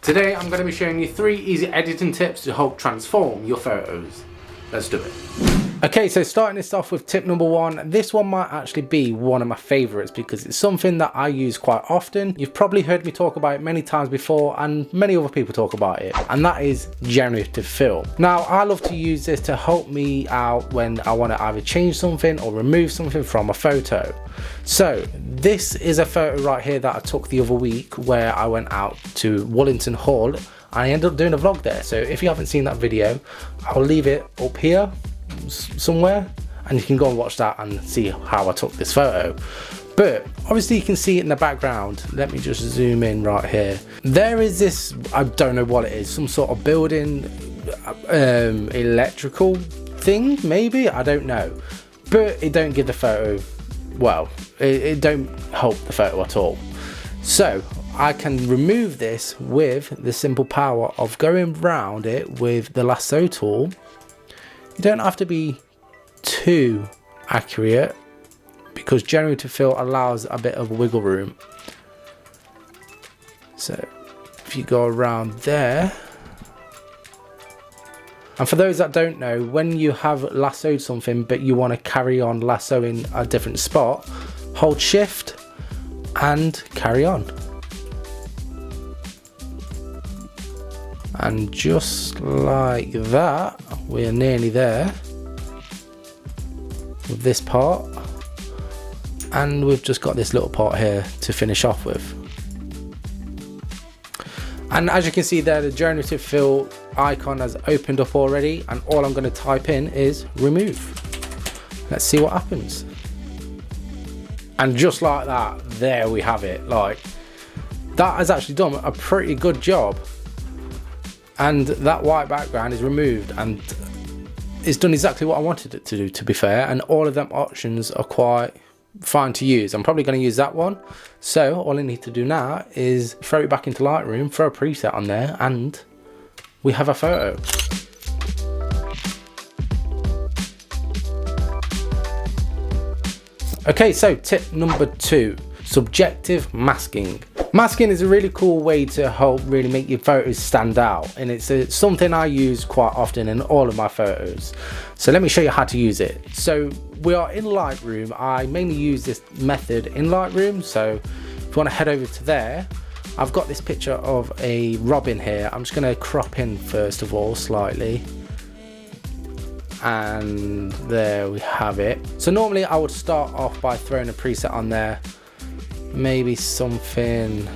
Today I'm going to be showing you 3 easy editing tips to help transform your photos. Let's do it. Okay, so starting this off with tip number 1. This one might actually be one of my favorites because it's something that I use quite often. You've probably heard me talk about it many times before, and many other people talk about it, and that is generative fill. Now, I love to use this to help me out when I want to either change something or remove something from a photo. So this is a photo right here that I took the other week where I went out to Wallington Hall. I ended up doing a vlog there, so if you haven't seen that video, I'll leave it up here somewhere and you can go and watch that and see how I took this photo. But obviously you can see it in the background. Let me just zoom in right here. There is this, I don't know what it is, some sort of building electrical thing maybe, I don't know, but it don't give the photo, well, it don't help the photo at all. So I can remove this with the simple power of going round it with the lasso tool. You don't have to be too accurate because generative fill allows a bit of wiggle room. So if you go around there, and for those that don't know, when you have lassoed something but you want to carry on lassoing a different spot, hold shift and carry on. And just like that, we're nearly there with this part, and we've just got this little part here to finish off with. And as you can see there, the generative fill icon has opened up already, and all I'm going to type in is remove. Let's see what happens. And just like that, there we have it. Like, that has actually done a pretty good job. And that white background is removed and it's done exactly what I wanted it to do, to be fair, and all of them options are quite fine to use. I'm probably going to use that one, so all I need to do now is throw it back into Lightroom, throw a preset on there, and we have a photo. Okay, so tip number 2, subjective masking. Masking is a really cool way to help really make your photos stand out, and it's something I use quite often in all of my photos. So let me show you how to use it. So we are in Lightroom. I mainly use this method in Lightroom, so if you want to head over to there, I've got this picture of a robin here. I'm just going to crop in first of all slightly, and there we have it. So normally I would start off by throwing a preset on there, maybe something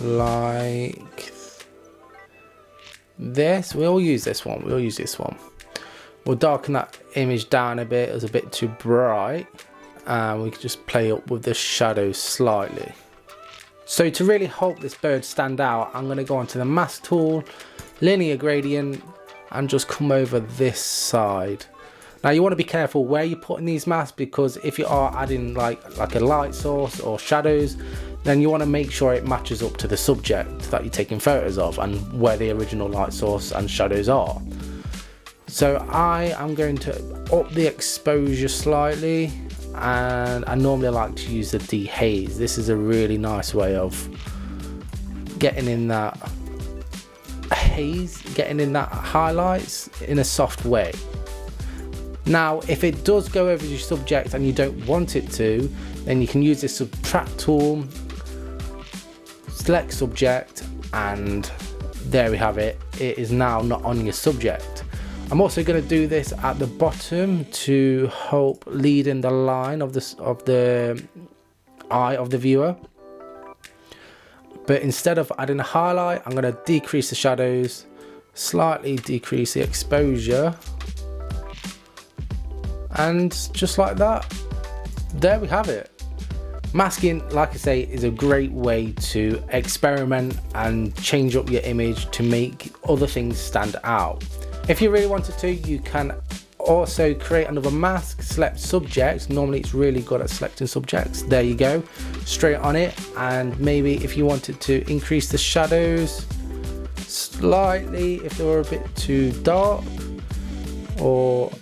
like this. We'll use this one. We'll darken that image down a bit. It was a bit too bright, and we can just play up with the shadows slightly. So to really help this bird stand out, I'm going to go onto the mask tool, linear gradient, and just come over this side. Now you want to be careful where you're putting these masks, because if you are adding like a light source or shadows, then you want to make sure it matches up to the subject that you're taking photos of and where the original light source and shadows are. So I am going to up the exposure slightly, and I normally like to use the dehaze. This is a really nice way of getting in that haze, getting in that highlights in a soft way. Now, if it does go over your subject and you don't want it to, then you can use this subtract tool, select subject, and there we have it. It is now not on your subject. I'm also going to do this at the bottom to help lead in the line of the eye of the viewer. But instead of adding a highlight, I'm going to decrease the shadows, slightly decrease the exposure, and just like that, there we have it. Masking, like I say, is a great way to experiment and change up your image to make other things stand out. If you really wanted to, you can also create another mask, select subjects. Normally it's really good at selecting subjects. There you go, straight on it. And maybe if you wanted to increase the shadows slightly if they were a bit too dark, or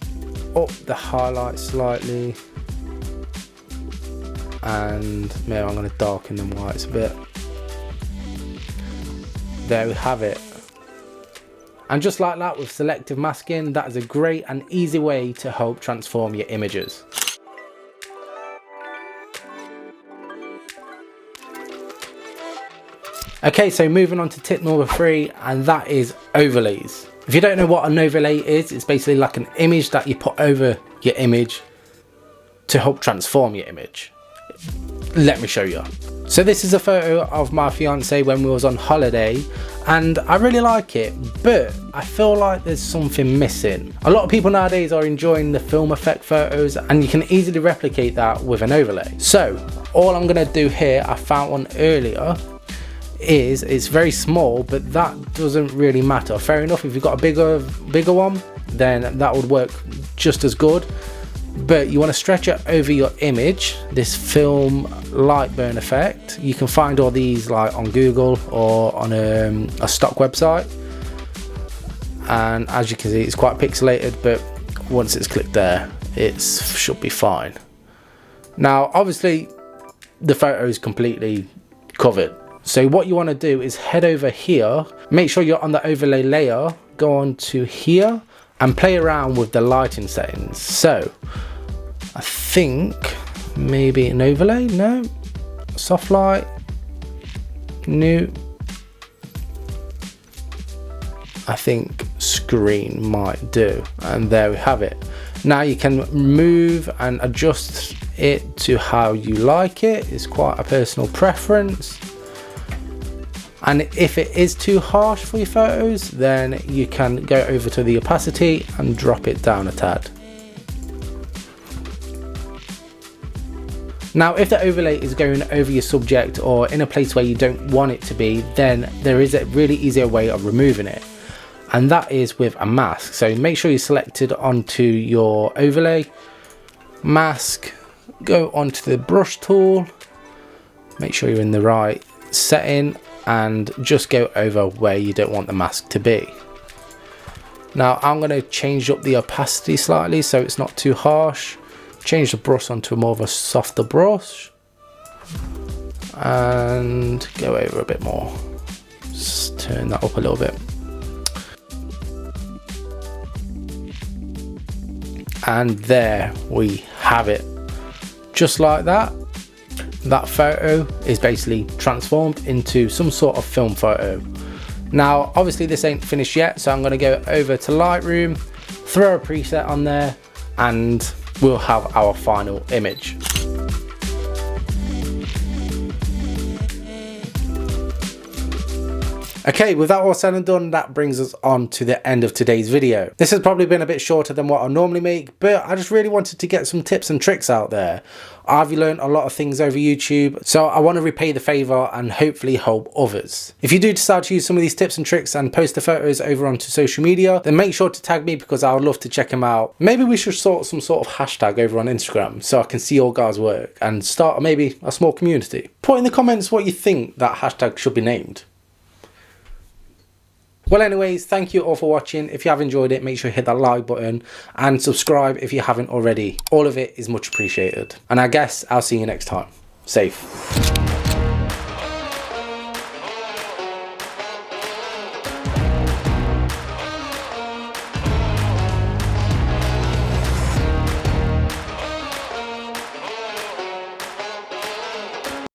up the highlights slightly, and maybe I'm going to darken them whites a bit. there we have it. And just like that, with selective masking, that is a great and easy way to help transform your images. Okay, so moving on to tip number 3, and that is overlays. If you don't know what an overlay is, it's basically like an image that you put over your image to help transform your image. Let me show you. So this is a photo of my fiance when we was on holiday, and I really like it, but I feel like there's something missing. A lot of people nowadays are enjoying the film effect photos, and you can easily replicate that with an overlay. So all I'm gonna do here, I found one earlier, is it's very small, but that doesn't really matter. Fair enough, if you've got a bigger one, then that would work just as good. But you want to stretch it over your image, this film light burn effect. You can find all these like on Google or on a stock website, and as you can see, it's quite pixelated, but once it's clicked there, it should be fine. Now obviously the photo is completely covered, so what you want to do is head over here, make sure you're on the overlay layer, go on to here and play around with the lighting settings. So I think maybe an overlay, no, soft light, new, I think screen might do, and there we have it. Now you can move and adjust it to how you like it. It's quite a personal preference. And if it is too harsh for your photos, then you can go over to the opacity and drop it down a tad. Now if the overlay is going over your subject or in a place where you don't want it to be, then there is a really easier way of removing it, and that is with a mask. So make sure you selected onto your overlay, mask, go onto the brush tool, make sure you're in the right setting, and just go over where you don't want the mask to be. Now I'm going to change up the opacity slightly so it's not too harsh. Change the brush onto more of a softer brush and go over a bit more. Just turn that up a little bit. And there we have it. Just like that. That photo is basically transformed into some sort of film photo. Now obviously this ain't finished yet, so I'm going to go over to Lightroom, throw a preset on there, and we'll have our final image. Okay, with that all said and done, that brings us on to the end of today's video. This has probably been a bit shorter than what I normally make, but I just really wanted to get some tips and tricks out there. I've learned a lot of things over YouTube, so I want to repay the favour and hopefully help others. If you do decide to use some of these tips and tricks and post the photos over onto social media, then make sure to tag me because I would love to check them out. Maybe we should sort some sort of hashtag over on Instagram so I can see your guys' work and start maybe a small community. Put in the comments what you think that hashtag should be named. Well anyways, thank you all for watching. If you have enjoyed it, make sure you hit that like button and subscribe if you haven't already. All of it is much appreciated. And I guess I'll see you next time. Safe.